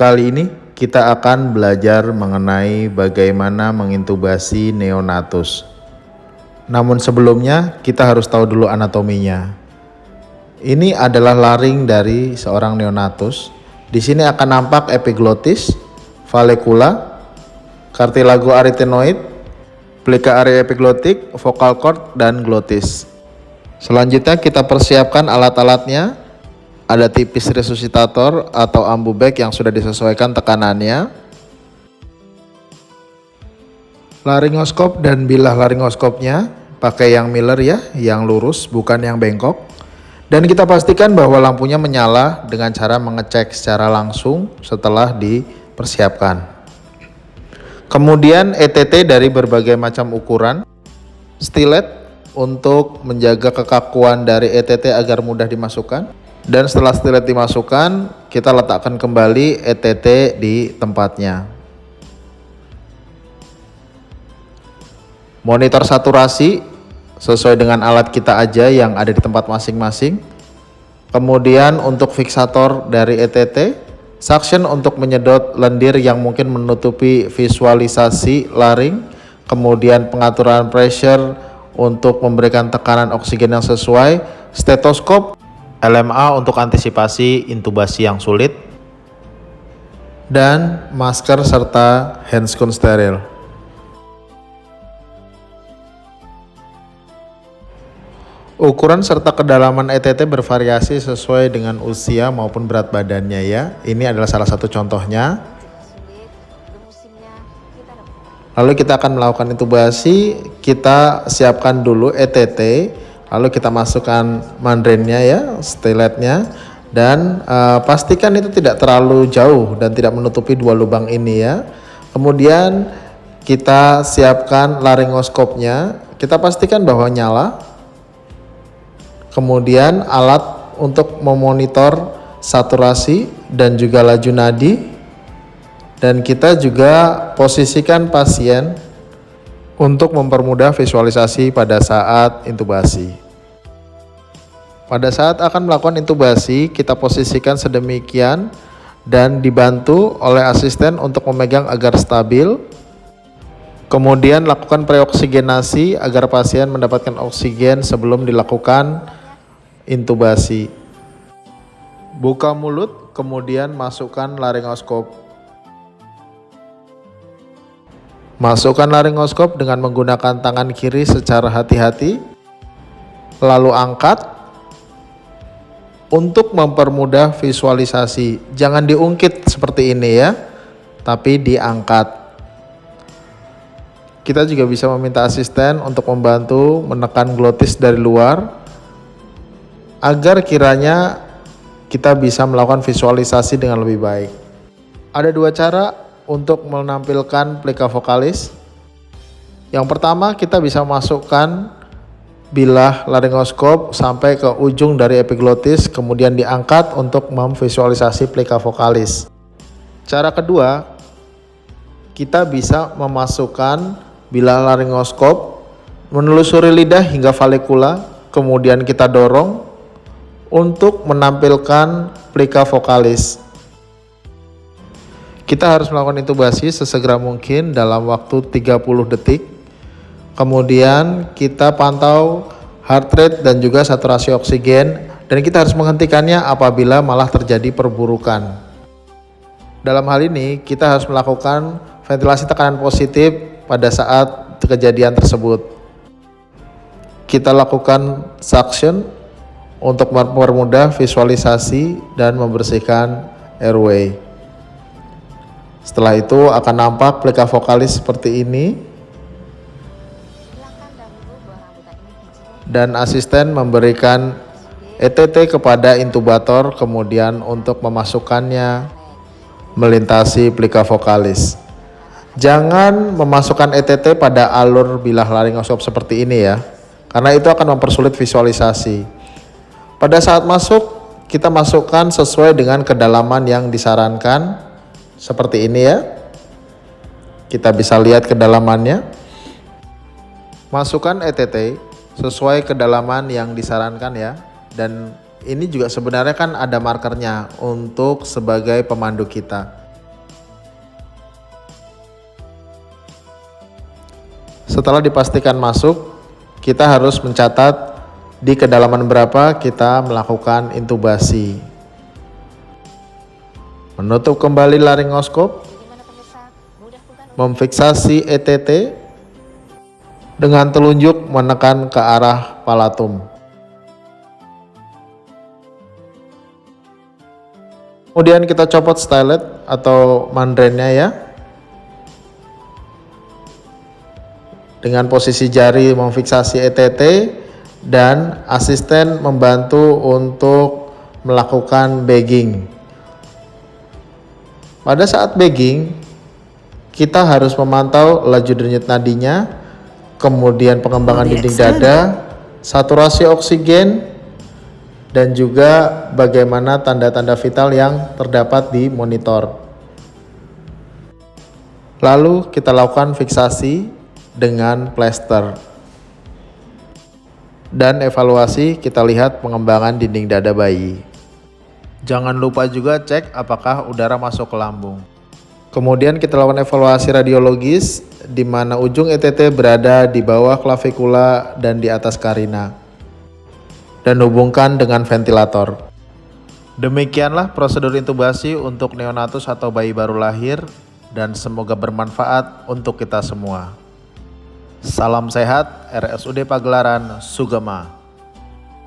Kali ini kita akan belajar mengenai bagaimana mengintubasi neonatus. Namun sebelumnya kita harus tahu dulu anatominya. Ini adalah laring dari seorang neonatus. Di sini akan nampak epiglotis, vallecula, cartilago arytenoid, plica area epiglotik, vocal cord, dan glotis. Selanjutnya kita persiapkan alat-alatnya. Ada tipis resusitator atau ambu bag yang sudah disesuaikan tekanannya, laringoskop dan bilah laringoskopnya pakai yang Miller ya, yang lurus bukan yang bengkok. Dan kita pastikan bahwa lampunya menyala dengan cara mengecek secara langsung setelah dipersiapkan. Kemudian ETT dari berbagai macam ukuran, stilet untuk menjaga kekakuan dari ETT agar mudah dimasukkan. Dan setelah stilet dimasukkan, kita letakkan kembali ETT di tempatnya. Monitor saturasi sesuai dengan alat kita aja yang ada di tempat masing-masing. Kemudian untuk fiksator dari ETT, suction untuk menyedot lendir yang mungkin menutupi visualisasi laring. Kemudian pengaturan pressure untuk memberikan tekanan oksigen yang sesuai, stetoskop, LMA untuk antisipasi intubasi yang sulit, dan masker serta handscoon steril. Ukuran serta kedalaman ETT bervariasi sesuai dengan usia maupun berat badannya ya. Ini adalah salah satu contohnya. Lalu kita akan melakukan intubasi, kita siapkan dulu ETT. Lalu kita masukkan mandrennya ya, stiletnya, dan pastikan itu tidak terlalu jauh dan tidak menutupi dua lubang ini ya. Kemudian kita siapkan laringoskopnya, kita pastikan bahwa nyala. Kemudian alat untuk memonitor saturasi dan juga laju nadi. Dan kita juga posisikan pasien untuk mempermudah visualisasi pada saat intubasi. Pada saat akan melakukan intubasi, kita posisikan sedemikian dan dibantu oleh asisten untuk memegang agar stabil. Kemudian lakukan preoksigenasi agar pasien mendapatkan oksigen sebelum dilakukan intubasi. Buka mulut, kemudian masukkan laringoskop. Masukkan laringoskop dengan menggunakan tangan kiri secara hati-hati, lalu angkat untuk mempermudah visualisasi. Jangan diungkit seperti ini ya, tapi diangkat. Kita juga bisa meminta asisten untuk membantu menekan glotis dari luar, agar kiranya kita bisa melakukan visualisasi dengan lebih baik. Ada dua cara untuk menampilkan plica vocalis. Yang pertama, kita bisa masukkan bilah laringoskop sampai ke ujung dari epiglotis, kemudian diangkat untuk memvisualisasi plica vocalis. Cara kedua, kita bisa memasukkan bilah laringoskop menelusuri lidah hingga vallecula, kemudian kita dorong untuk menampilkan plica vocalis. Kita harus melakukan intubasi sesegera mungkin dalam waktu 30 detik. Kemudian kita pantau heart rate dan juga saturasi oksigen, dan kita harus menghentikannya apabila malah terjadi perburukan. Dalam hal ini kita harus melakukan ventilasi tekanan positif pada saat kejadian tersebut. Kita lakukan suction untuk mempermudah visualisasi dan membersihkan airway. Setelah itu akan nampak plica vocalis seperti ini. Dan asisten memberikan ETT kepada intubator, kemudian untuk memasukkannya melintasi plica vocalis. Jangan memasukkan ETT pada alur bilah laringoskop seperti ini ya, karena itu akan mempersulit visualisasi. Pada saat masuk, kita masukkan sesuai dengan kedalaman yang disarankan. Seperti ini ya, kita bisa lihat kedalamannya. Masukkan ETT sesuai kedalaman yang disarankan ya, dan ini juga sebenarnya kan ada markernya untuk sebagai pemandu kita. Setelah dipastikan masuk, kita harus mencatat di kedalaman berapa kita melakukan intubasi. Menutup kembali laringoskop, memfiksasi ETT dengan telunjuk menekan ke arah palatum. Kemudian kita copot stylet atau mandrennya ya. Dengan posisi jari memfiksasi ETT dan asisten membantu untuk melakukan bagging. Pada saat bagging, kita harus memantau laju denyut nadinya, kemudian pengembangan dinding dada, saturasi oksigen, dan juga bagaimana tanda-tanda vital yang terdapat di monitor. Lalu kita lakukan fiksasi dengan plester. Dan evaluasi kita lihat pengembangan dinding dada bayi. Jangan lupa juga cek apakah udara masuk ke lambung. Kemudian kita lakukan evaluasi radiologis di mana ujung ETT berada di bawah klavikula dan di atas karina. Dan hubungkan dengan ventilator. Demikianlah prosedur intubasi untuk neonatus atau bayi baru lahir dan semoga bermanfaat untuk kita semua. Salam sehat, RSUD Pagelaran, Sugema.